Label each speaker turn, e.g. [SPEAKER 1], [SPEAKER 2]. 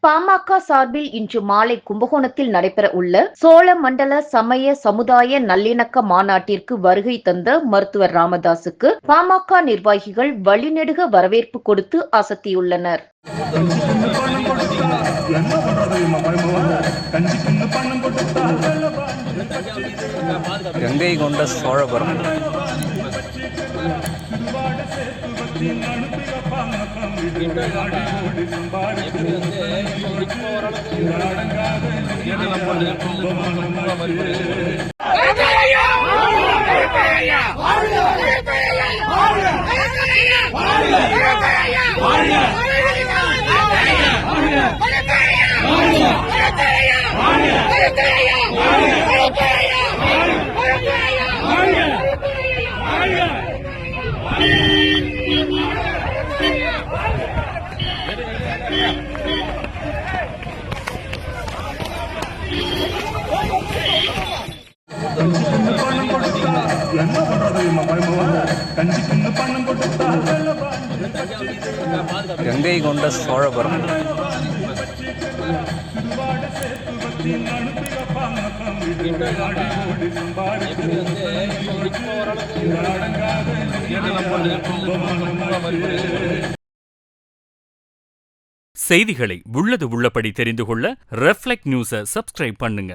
[SPEAKER 1] பாமக சார்பில் இன்று மாலை கும்பகோணத்தில் நடைபெற உள்ள சோழமண்டல சமய சமுதாய நல்லிணக்க மாநாட்டிற்கு வருகை தந்த மருத்துவர் ராமதாசுக்கு பாமக நிர்வாகிகள் வழிநெடுக வரவேற்பு கொடுத்து அசத்தியுள்ளனர்.
[SPEAKER 2] கங்கை கொண்ட சோழபுரம் கங்கை கொண்ட சோழபுரம்
[SPEAKER 3] செய்திகளை உள்ளது உள்ளபடி தெரிந்து கொள்ள ரெஃப்ளெக்ட் நியூஸை சப்ஸ்கிரைப் பண்ணுங்க.